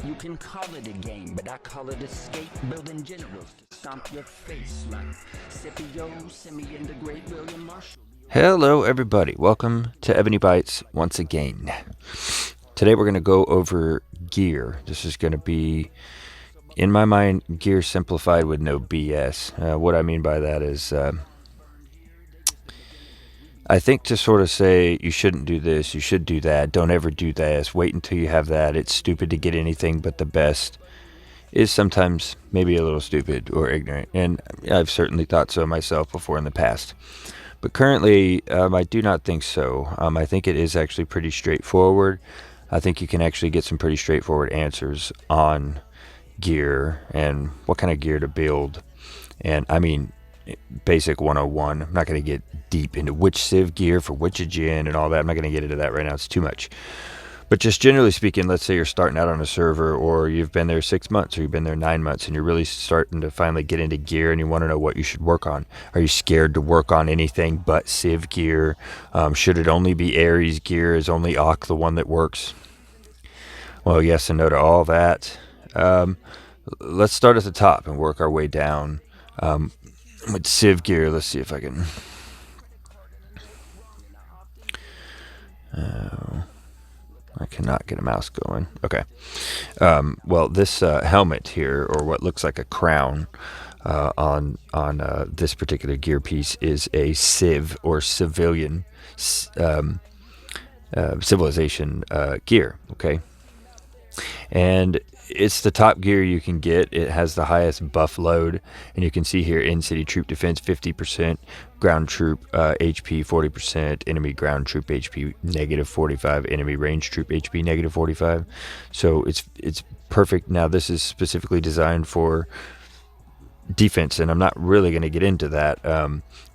You can call it a game, but I call it escape. Building generals to stomp your face like Scipio, Simi, and the great William Marshall. Hello everybody, welcome to EvonyBites once again. Today we're going to go over gear. This is going to be, in my mind, gear simplified with no BS. What I mean by that is, I think to sort of say you shouldn't do this, you should do that, don't ever do this, wait until you have that, it's stupid to get anything but the best, is sometimes maybe a little stupid or ignorant. And I've certainly thought so myself before in the past. But currently, I do not think so. I think it is actually pretty straightforward. I think you can actually get some pretty straightforward answers on gear and what kind of gear to build. And I mean, basic 101. I'm not going to get deep into which civ gear for which Achaemenid and all that. I'm not going to get into that right now. It's too much. But just generally speaking, let's say you're starting out on a server, or you've been there 6 months, or you've been there 9 months, and you're really starting to finally get into gear, and you want to know what you should work on. Are you scared to work on anything but civ gear? Should it only be Aries gear? Is only Ach the one that works? Well, yes and no to all that. Let's start at the top and work our way down. With civ gear, let's see if I can... I cannot get a mouse going. Okay. Well, this helmet here, or what looks like a crown on this particular gear piece, is a civ or civilian civilization gear. Okay. And it's the top gear you can get. It has the highest buff load, and you can see here in-city troop defense 50%, ground troop HP 40%, enemy ground troop HP -45, enemy range troop HP -45. So it's perfect. Now this is specifically designed for defense, and I'm not really going to get into that,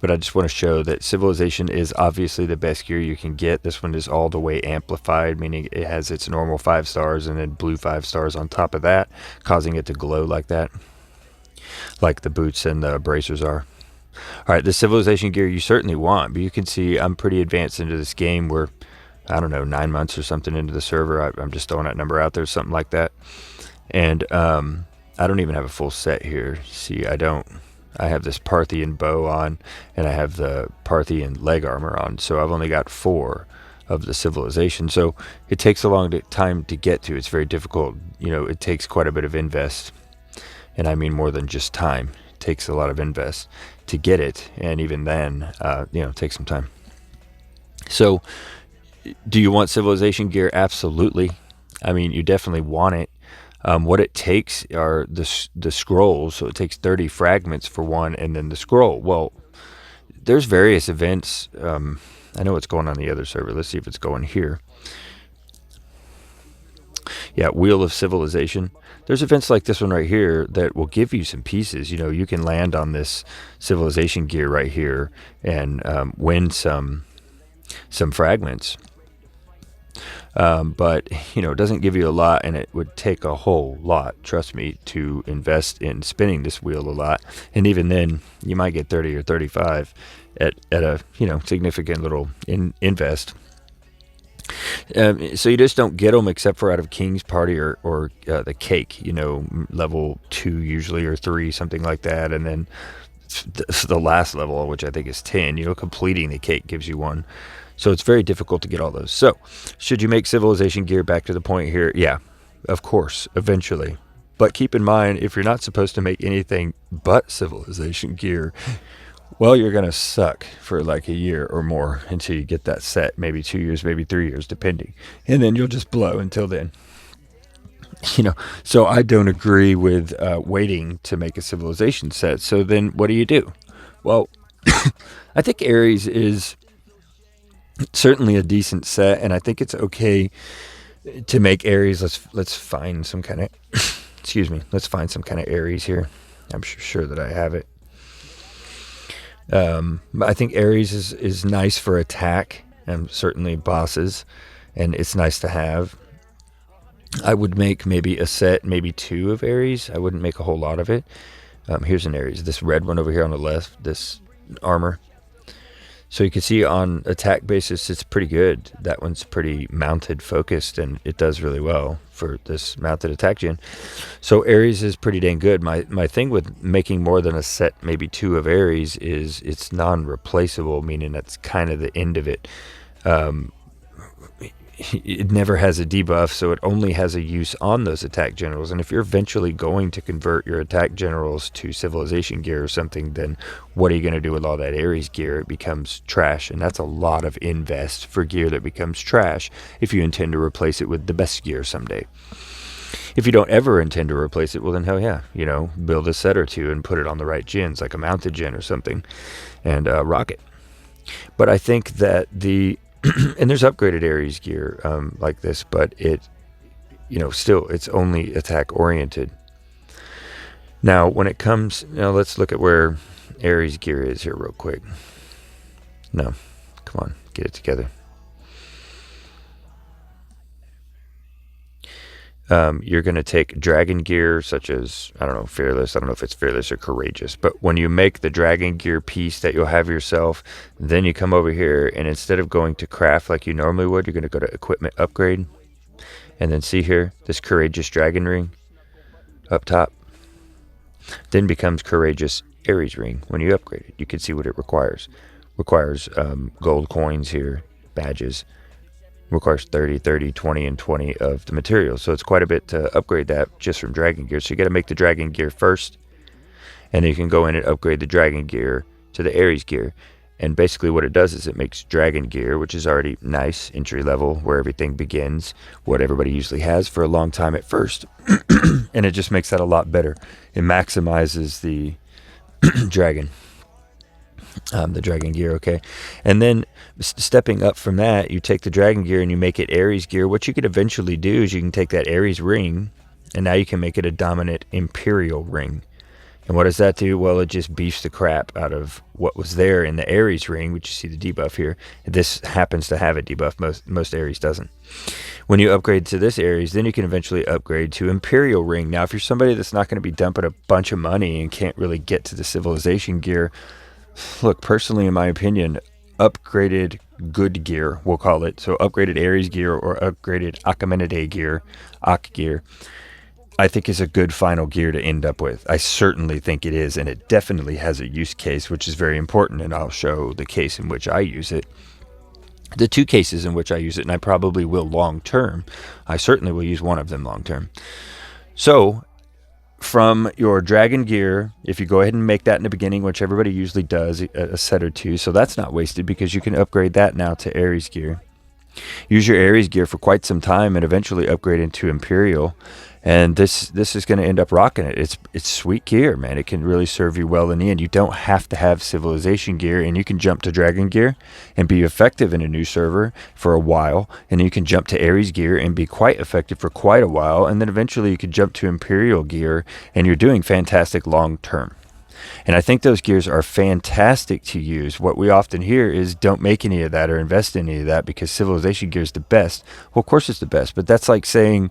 but I just want to show that civilization is obviously the best gear you can get. This one is all the way amplified, meaning it has its normal 5 stars and then blue 5 stars on top of that, causing it to glow like that, like the boots and the bracers are. All right, the civilization gear you certainly want, but you can see I'm pretty advanced into this game. We're, I don't know, 9 months or something into the server. I'm just throwing that number out there, something like that. And I don't even have a full set here. See, I have this Parthian bow on, and I have the Parthian leg armor on, so I've only got 4 of the civilization. So it takes a long time to get to. It's very difficult. You know, it takes quite a bit of invest, and I mean more than just time. It takes a lot of invest to get it, and even then, it takes some time. So do you want civilization gear? Absolutely. I mean, you definitely want it. What it takes are the scrolls. So it takes 30 fragments for one, and then the scroll. Well, there's various events. I know what's going on the other server. Let's see if it's going here. Yeah, Wheel of Civilization. There's events like this one right here that will give you some pieces. You know, you can land on this civilization gear right here and win some fragments. But it doesn't give you a lot, and it would take a whole lot, trust me, to invest in spinning this wheel a lot. And even then, you might get 30 or 35 at a significant little invest. So you just don't get them except for out of King's Party or the Cake, level 2 usually, or 3, something like that. And then the last level, which I think is 10, completing the Cake gives you one. So it's very difficult to get all those. So should you make civilization gear? Back to the point here? Yeah, of course, eventually. But keep in mind, if you're not supposed to make anything but civilization gear, well, you're going to suck for like a year or more until you get that set. Maybe 2 years, maybe 3 years, depending. And then you'll just blow until then. So I don't agree with waiting to make a civilization set. So then what do? Well, I think Aries is certainly a decent set, and I think it's okay to make Aries. Let's find some kind of excuse me, let's find some kind of Aries here. I'm sure that I have it. I think Aries is nice for attack, and certainly bosses, and it's nice to have. I would make maybe a set, maybe 2 of Aries. I wouldn't make a whole lot of it. Here's an Aries, this red one over here on the left, this armor. So you can see on attack basis, it's pretty good. That one's pretty mounted focused, and it does really well for this mounted attack gen. So Aries is pretty dang good. My thing with making more than a set, maybe 2 of Aries, is it's non-replaceable, meaning that's kind of the end of it. It never has a debuff, so it only has a use on those attack generals. And if you're eventually going to convert your attack generals to civilization gear or something, then what are you going to do with all that Aries gear? It becomes trash, and that's a lot of invest for gear that becomes trash if you intend to replace it with the best gear someday. If you don't ever intend to replace it, well then hell yeah, build a set or 2 and put it on the right gens, like a mounted gen or something, and rock it. But I think that and there's upgraded Aries gear like this, but it, still, it's only attack oriented. Now, when it comes, let's look at where Aries gear is here real quick. No, come on, get it together. You're going to take dragon gear, such as, I don't know, fearless. I don't know if it's fearless or courageous. But when you make the dragon gear piece that you'll have yourself, then you come over here, and instead of going to craft like you normally would, you're going to go to equipment upgrade. And then see here, this courageous dragon ring up top. Then becomes courageous Aries ring when you upgrade it. You can see what it requires. Requires gold coins here, badges. Requires 30, 30, 20, and 20 of the materials. So it's quite a bit to upgrade that just from dragon gear. So you got to make the dragon gear first, and then you can go in and upgrade the dragon gear to the Aries gear. And basically what it does is it makes dragon gear, which is already nice, entry level, where everything begins, what everybody usually has for a long time at first. And it just makes that a lot better. It maximizes the dragon gear, okay? And then stepping up from that, you take the dragon gear and you make it Aries gear. What you could eventually do is you can take that Aries ring, and now you can make it a dominant Imperial ring. And what does that do? Well, it just beefs the crap out of what was there in the Aries ring, which you see the debuff here. This happens to have a debuff. Most Aries doesn't. When you upgrade to this Aries, then you can eventually upgrade to Imperial ring. Now, if you're somebody that's not going to be dumping a bunch of money and can't really get to the civilization gear, look, personally, in my opinion, upgraded good gear, we'll call it, so upgraded Aries gear or upgraded Achaemenidae gear, Ach gear, I think is a good final gear to end up with. I certainly think it is, and it definitely has a use case, which is very important, and I'll show the case in which I use it. The 2 cases in which I use it, and I probably will long term. I certainly will use one of them long term. So, from your dragon gear, if you go ahead and make that in the beginning, which everybody usually does, a set or 2, so that's not wasted because you can upgrade that now to Aries gear. Use your Aries gear for quite some time and eventually upgrade into Imperial. And this is going to end up rocking it. It's sweet gear, man. It can really serve you well in the end. You don't have to have civilization gear, and you can jump to dragon gear and be effective in a new server for a while. And you can jump to Aries gear and be quite effective for quite a while. And then eventually you can jump to Imperial gear, and you're doing fantastic long term. And I think those gears are fantastic to use. What we often hear is don't make any of that or invest in any of that because civilization gear is the best. Well, of course it's the best, but that's like saying,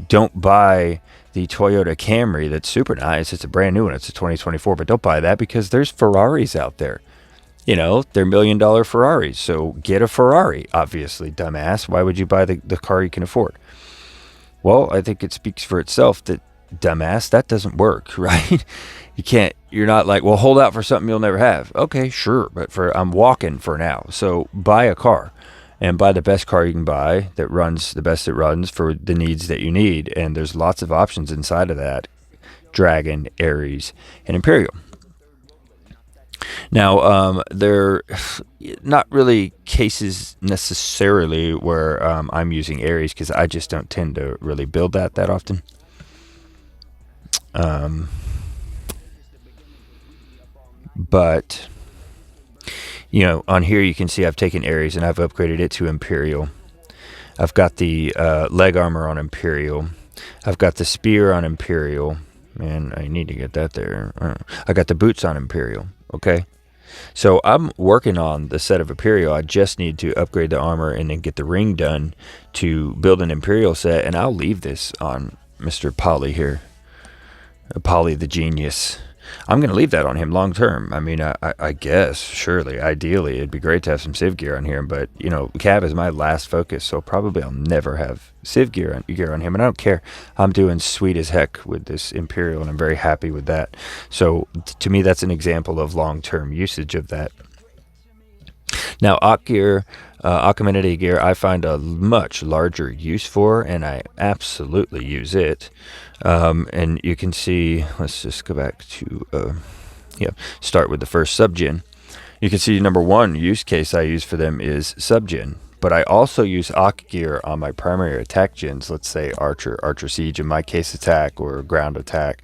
don't buy the Toyota Camry that's super nice. It's a brand new one. It's a 2024, but don't buy that because there's Ferraris out there. They're $1 million Ferraris. So get a Ferrari, obviously, dumbass. Why would you buy the car you can afford? Well, I think it speaks for itself that, dumbass, that doesn't work, right? You're not like, well, hold out for something you'll never have. Okay, sure, but I'm walking for now. So buy a car. And buy the best car you can buy that runs the best it runs for the needs that you need. And there's lots of options inside of that. Dragon, Aries, and Imperial. Now, they're not really cases necessarily where I'm using Aries because I just don't tend to really build that often. But on here you can see I've taken Aries and I've upgraded it to Imperial. I've got the leg armor on Imperial. I've got the spear on Imperial. Man, I need to get that there. I got the boots on Imperial. Okay. So I'm working on the set of Imperial. I just need to upgrade the armor and then get the ring done to build an Imperial set. And I'll leave this on Mr. Polly here. Polly the genius. I'm going to leave that on him long term. I mean, I guess, surely, ideally, it'd be great to have some Civ gear on here, but, you know, Cav is my last focus, so probably I'll never have Civ gear on him, and I don't care. I'm doing sweet as heck with this Imperial, and I'm very happy with that. So, to me, that's an example of long-term usage of that. Now, Achaemenidae gear, I find a much larger use for, and I absolutely use it. And you can see, let's just go back to, start with the first subgen. You can see number one use case I use for them is subgen. But I also use Ach gear on my primary attack gens, let's say Archer Siege, in my case attack, or ground attack,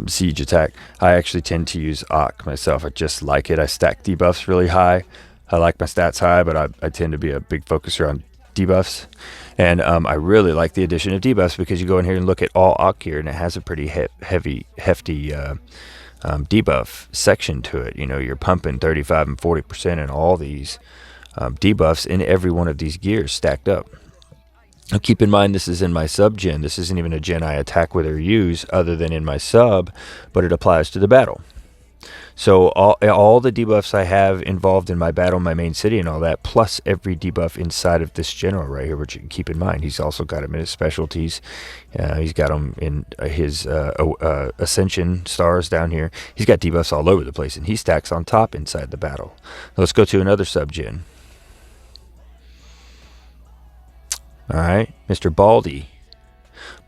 siege attack. I actually tend to use Ach myself. I just like it. I stack debuffs really high. I like my stats high, but I tend to be a big focuser on debuffs. And I really like the addition of debuffs because you go in here and look at all Ach gear, and it has a pretty hefty debuff section to it. You know, you're pumping 35 and 40% in all these debuffs in every one of these gears stacked up. Now keep in mind, this is in my sub gen. This isn't even a gen I attack with or use other than in my sub, but it applies to the battle. So all the debuffs I have involved in my battle, my main city and all that, plus every debuff inside of this general right here, which you can keep in mind. He's also got them in his specialties. He's got them in his Ascension stars down here. He's got debuffs all over the place, and he stacks on top inside the battle. Now let's go to another subgen. All right, Mr. Baldy.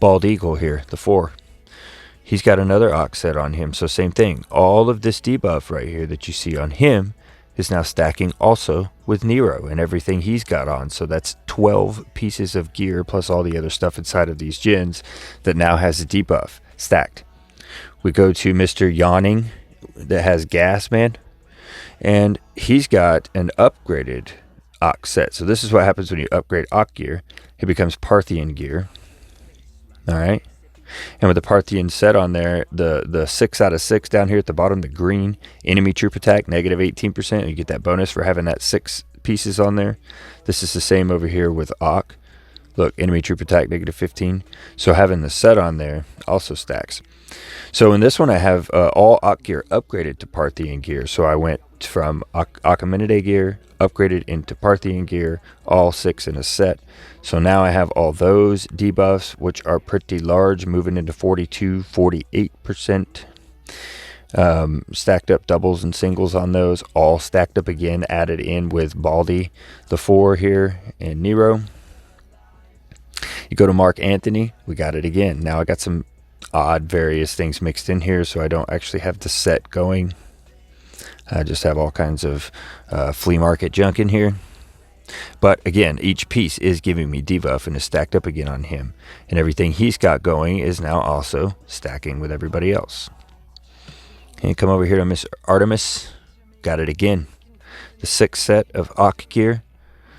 Bald Eagle here, the 4. He's got another Ach set on him, so same thing. All of this debuff right here that you see on him is now stacking also with Nero and everything he's got on. So that's 12 pieces of gear plus all the other stuff inside of these gens that now has a debuff stacked. We go to Mr. Yawning that has Gas Man, and he's got an upgraded Ach set. So this is what happens when you upgrade Ach gear. It becomes Parthian gear. All right. And with the Parthian set on there, the 6 out of 6 down here at the bottom, the green, enemy troop attack, negative 18%. You get that bonus for having that 6 pieces on there. This is the same over here with Ach. Look, enemy troop attack, negative 15. So having the set on there also stacks. So in this one, I have all Ach gear upgraded to Parthian gear. So I went from Achaemenidae gear, upgraded into Parthian gear, all 6 in a set. So now I have all those debuffs, which are pretty large, moving into 42, 48%. Stacked up doubles and singles on those, all stacked up again, added in with Baldy, the 4 here, and Nero. You go to Mark Anthony, we got it again. Now I got some odd various things mixed in here, so I don't actually have the set going. I just have all kinds of flea market junk in here. But again, each piece is giving me debuff and is stacked up again on him. And everything he's got going is now also stacking with everybody else. And come over here to Miss Artemis. Got it again. The 6th set of Ach gear.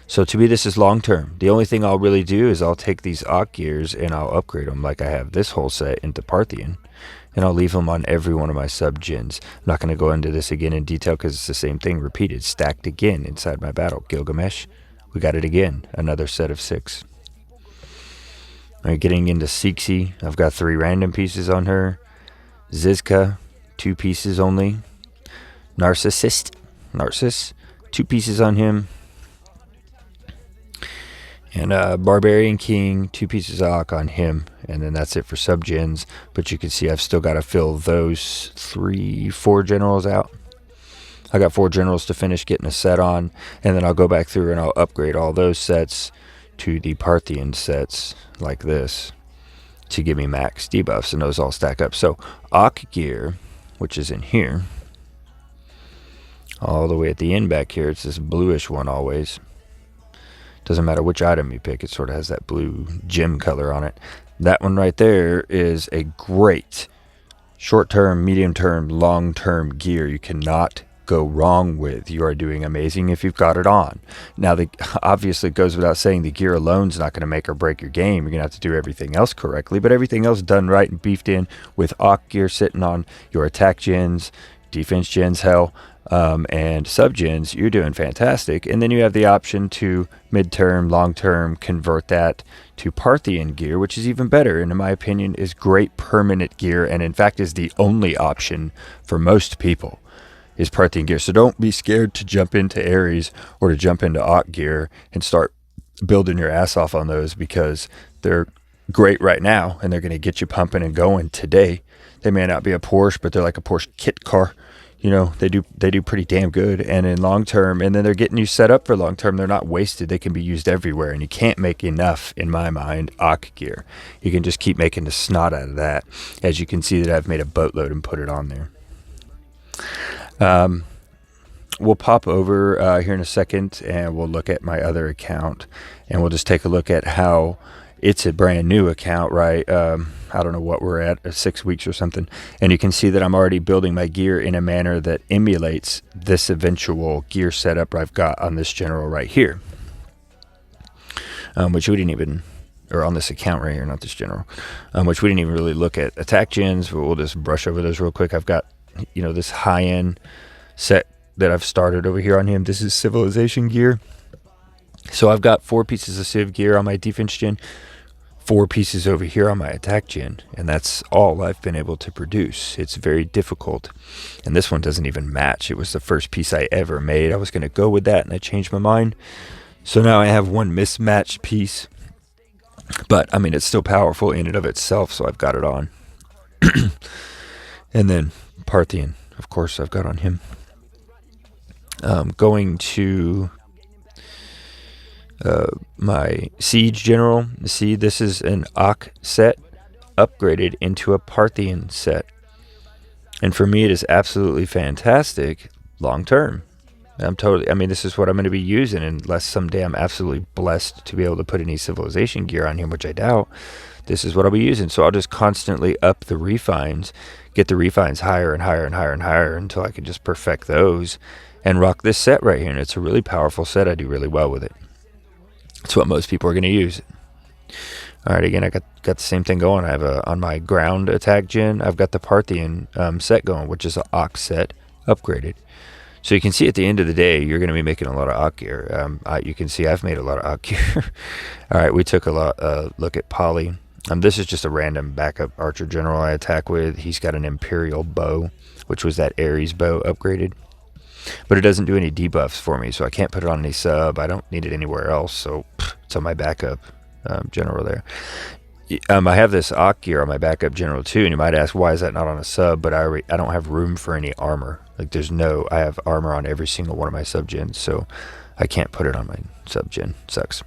So to me, this is long term. The only thing I'll really do is I'll take these Ach gears and I'll upgrade them like I have this whole set into Parthian. And I'll leave them on every one of my sub-gens. I'm not going to go into this again in detail because it's the same thing repeated, stacked again inside my battle. Gilgamesh, we got it again, another set of 6. All right, getting into Sixi, I've got 3 random pieces on her. Zizka, 2 pieces only. Narcissus, 2 pieces on him. And Barbarian King, 2 pieces of Ach on him. And then that's it for sub-gens. But you can see I've still got to fill those 4 generals out. I got 4 generals to finish getting a set on. And then I'll go back through and I'll upgrade all those sets to the Parthian sets like this to give me max debuffs. And those all stack up. So Ach gear, which is in here, all the way at the end back here, it's this bluish one always. Doesn't matter which item you pick, it sort of has that blue gem color on it. That one right there is a great short-term, medium-term, long-term gear you cannot go wrong with. You are doing amazing if you've got it on. Now, obviously, it goes without saying the gear alone is not going to make or break your game. You're going to have to do everything else correctly, but everything else done right and beefed in with Ach gear sitting on your attack gens, defense gens, hell. and subgens, you're doing fantastic. And then you have the option to midterm, long-term, convert that to Parthian gear, which is even better, and in my opinion is great permanent gear, and in fact is the only option for most people is Parthian gear. So don't be scared to jump into Aries or to jump into Ach gear and start building your ass off on those, because they're great right now and they're going to get you pumping and going today. They may not be a Porsche, but they're like a Porsche kit car. You know, they do pretty damn good. And in long term, and then they're getting you set up for long term. They're not wasted. They can be used everywhere, and you can't make enough, in my mind, Ach gear. You can just keep making the snot out of that. As you can see that I've made a boatload and put it on there. We'll pop over here in a second and we'll look at my other account, and we'll just take a look at how it's a brand new account, right? I don't know what we're at, 6 weeks or something. And you can see that I'm already building my gear in a manner that emulates this eventual gear setup I've got on this general right here. Which we didn't even, or on this account right here, not this general, which we didn't even really look at attack gens, but we'll just brush over those real quick. I've got, you know, this high-end set that I've started over here on him. This is civilization gear. So I've got 4 pieces of civ gear on my defense gen, 4 pieces over here on my attack gen, and that's all I've been able to produce. It's very difficult, and this one doesn't even match. It was the first piece I ever made. I was going to go with that, and I changed my mind. So now I have one mismatched piece, but I mean, it's still powerful in and of itself, so I've got it on. And then Parthian, of course, I've got on him. Going to my siege general. See, this is an Ach set upgraded into a Parthian set, and for me it is absolutely fantastic long term. I mean, this is what I'm going to be using, unless someday I'm absolutely blessed to be able to put any civilization gear on him, which I doubt. This is what I'll be using. So I'll just constantly up the refines, get the refines higher and higher and higher and higher until I can just perfect those and rock this set right here. And it's a really powerful set. I do really well with it. It's what most people are going to use. All right, again, I got the same thing going. I have on my ground attack gen, I've got the Parthian set going, which is an Ach set upgraded. So you can see at the end of the day, you're going to be making a lot of Ach gear. You can see I've made a lot of Ach gear. All right, we took a look at Poly. This is just a random backup archer general I attack with. He's got an Imperial bow, which was that Aries bow upgraded. But it doesn't do any debuffs for me, so I can't put it on any sub. I don't need it anywhere else, so it's on my backup general there. I have this Ach gear on my backup general too, and you might ask, why is that not on a sub? But I don't have room for any armor. Like, I have armor on every single one of my subgens, so I can't put it on my subgen. Sucks.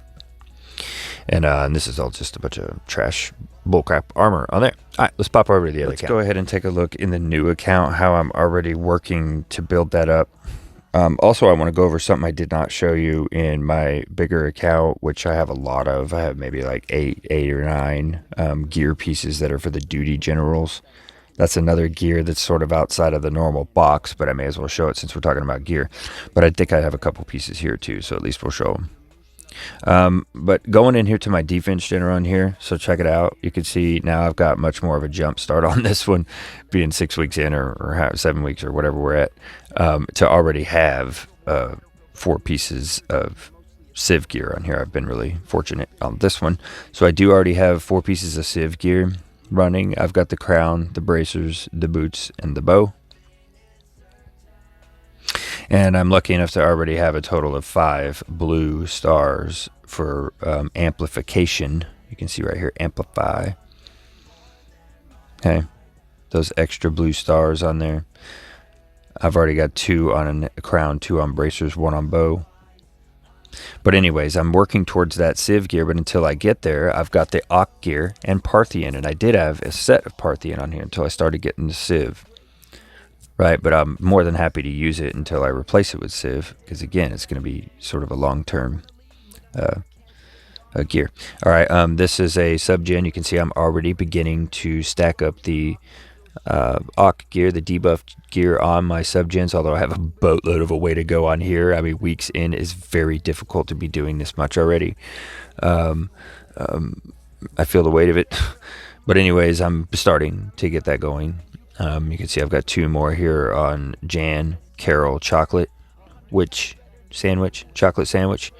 And this is all just a bunch of trash bullcrap armor on there. All right, let's pop over to the other account. Let's go ahead and take a look in the new account, how I'm already working to build that up. Also, I want to go over something I did not show you in my bigger account, which I have a lot of. I have maybe like eight or nine gear pieces that are for the duty generals. That's another gear that's sort of outside of the normal box, but I may as well show it since we're talking about gear. But I think I have a couple pieces here too, so at least we'll show them. But going in here to my defense general in here, so check it out. You can see now I've got much more of a jump start on this one, being 6 weeks in or 7 weeks or whatever we're at, to already have 4 pieces of civ gear on here. I've been really fortunate on this one. So I do already have 4 pieces of civ gear running. I've got the crown, the bracers, the boots, and the bow. And I'm lucky enough to already have a total of 5 blue stars for amplification. You can see right here, amplify. Okay, those extra blue stars on there. I've already got 2 on a crown, 2 on bracers, 1 on bow. But anyways, I'm working towards that civ gear, but until I get there, I've got the Ach gear and Parthian. And I did have a set of Parthian on here until I started getting the civ. Right, but I'm more than happy to use it until I replace it with civ, because again, it's going to be sort of a long-term gear. All right, this is a sub-gen. You can see I'm already beginning to stack up the Ach gear, the debuff gear on my sub-gens, although I have a boatload of a way to go on here. I mean, weeks in is very difficult to be doing this much already. I feel the weight of it. But anyways, I'm starting to get that going. You can see I've got 2 more here on Jan Carol chocolate chocolate sandwich.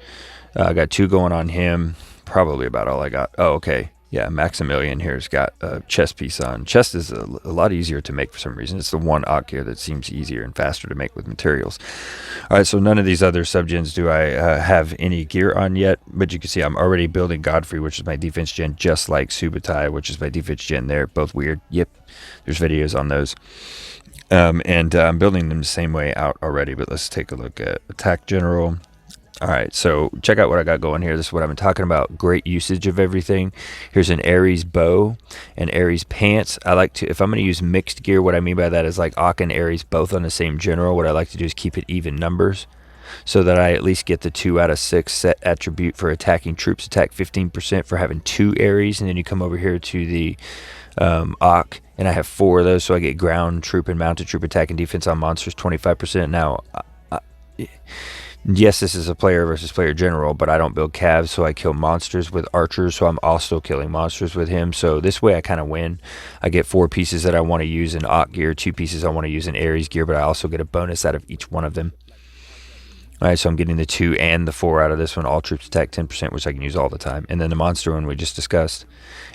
I got 2 going on him. Probably about all I got. Oh, okay. Yeah, Maximilian here's got a chest piece on. Chest is a lot easier to make for some reason. It's the one Ak gear that seems easier and faster to make with materials. All right, so none of these other subgens do I have any gear on yet, but you can see I'm already building Godfrey, which is my defense gen, just like Subutai, which is my defense gen. They're both weird. Yep, there's videos on those. And I'm building them the same way out already, but let's take a look at attack general. All right, so check out what I got going here. This is what I've been talking about. Great usage of everything. Here's an Aries bow and Aries pants. I like to, if I'm going to use mixed gear, what I mean by that is like Ak and Aries both on the same general. What I like to do is keep it even numbers so that I at least get the 2 out of 6 set attribute for attacking troops, attack 15% for having 2 Aries. And then you come over here to the Ak, and I have 4 of those, so I get ground troop and mounted troop attack and defense on monsters 25%. Now, yes, this is a player versus player general, but I don't build calves, so I kill monsters with archers, so I'm also killing monsters with him. So this way I kind of win. I get 4 pieces that I want to use in Ak gear, 2 pieces I want to use in Aries gear, but I also get a bonus out of each one of them. All right, so I'm getting the 2 and the 4 out of this one. All troops attack 10%, which I can use all the time. And then the monster one we just discussed.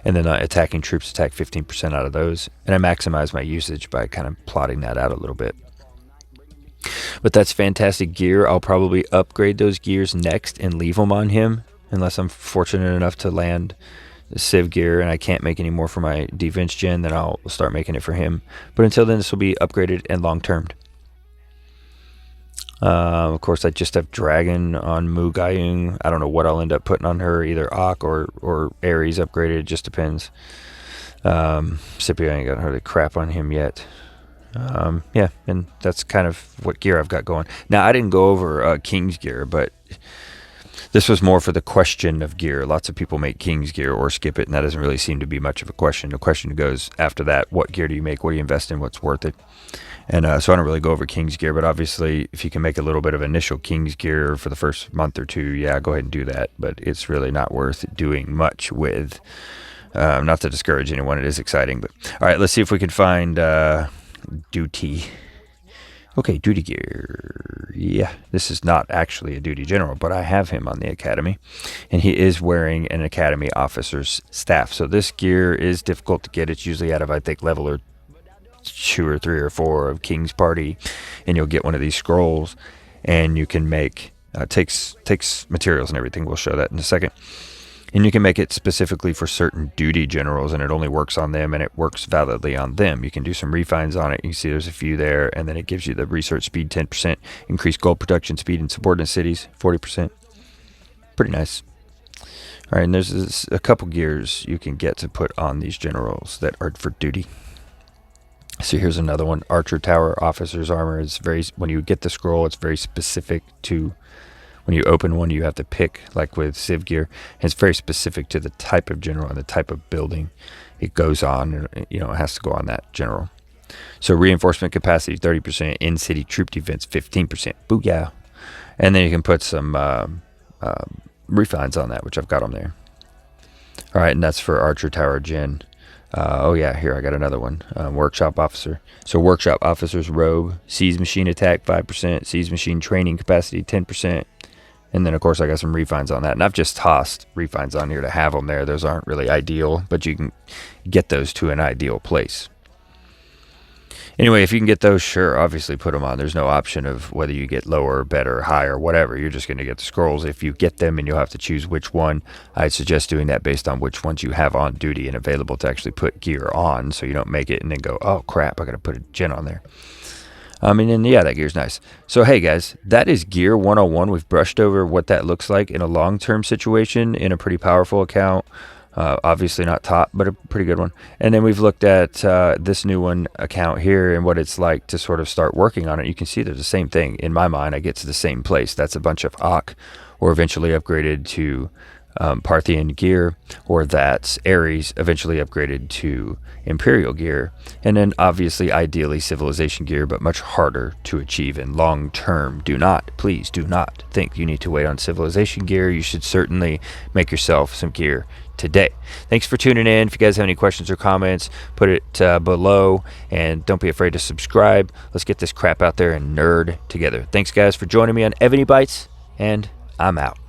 And then attacking troops attack 15% out of those. And I maximize my usage by kind of plotting that out a little bit. But that's fantastic gear. I'll probably upgrade those gears next and leave them on him, unless I'm fortunate enough to land the Civ gear and I can't make any more for my defense gen, then I'll start making it for him. But until then, this will be upgraded and long-termed. Of course, I just have Dragon on Mu Gayung. I don't know what I'll end up putting on her, either Ak or Aries upgraded. It just depends. Scipio, I ain't got hardly crap on him yet. Yeah, and that's kind of what gear I've got going. Now, I didn't go over King's gear, but this was more for the question of gear. Lots of people make King's gear or skip it, and that doesn't really seem to be much of a question. The question goes after that, what gear do you make? What do you invest in? What's worth it? And so I don't really go over King's gear, but obviously if you can make a little bit of initial King's gear for the first month or 2, yeah, go ahead and do that. But it's really not worth doing much with. Not to discourage anyone, it is exciting. But all right, let's see if we can find duty. Okay, duty gear. Yeah, this is not actually a duty general, but I have him on the academy, and he is wearing an academy officer's staff. So this gear is difficult to get. It's usually out of, I think, level or 2 or 3 or 4 of King's Party, and you'll get one of these scrolls, and you can make takes materials and everything. We'll show that in a second. And you can make it specifically for certain duty generals, and it only works on them, and it works validly on them. You can do some refines on it. You can see there's a few there, and then it gives you the research speed 10%, increased gold production speed in subordinate cities 40%. Pretty nice. All right, and there's a couple gears you can get to put on these generals that are for duty. So here's another one. Archer Tower Officer's Armor is when you get the scroll, it's very specific to, when you open one, you have to pick, like with Civ gear, and it's very specific to the type of general and the type of building it goes on. You know, it has to go on that general. So reinforcement capacity 30%, in-city troop defense 15%. Booyah! And then you can put some refines on that, which I've got them there. All right, and that's for Archer Tower Gen. Oh yeah, here I got another one. Workshop Officer. So Workshop Officer's robe, Siege Machine attack 5%, Siege Machine training capacity 10%, and then of course I got some refines on that. And I've just tossed refines on here to have them there. Those aren't really ideal, but you can get those to an ideal place. Anyway, if you can get those, sure, obviously put them on. There's no option of whether you get lower, better, higher, whatever. You're just going to get the scrolls. If you get them and you'll have to choose which one, I'd suggest doing that based on which ones you have on duty and available to actually put gear on, so you don't make it and then go, oh crap, I got to put a gen on there. And then, yeah, that gear's nice. So, hey, guys, that is Gear 101. We've brushed over what that looks like in a long-term situation in a pretty powerful account. Obviously not top, but a pretty good one. And then we've looked at this new one account here and what it's like to sort of start working on it. You can see they're the same thing. In my mind, I get to the same place. That's a bunch of Ak, or eventually upgraded to Parthian gear, or that's Aries, eventually upgraded to Imperial gear, and then obviously ideally civilization gear, but much harder to achieve in long term. Please do not think you need to wait on civilization gear. You should certainly make yourself some gear today. Thanks for tuning in. If you guys have any questions or comments, put it below, and don't be afraid to subscribe. Let's get this crap out there and nerd together. Thanks guys for joining me on EvonyBites, and I'm out.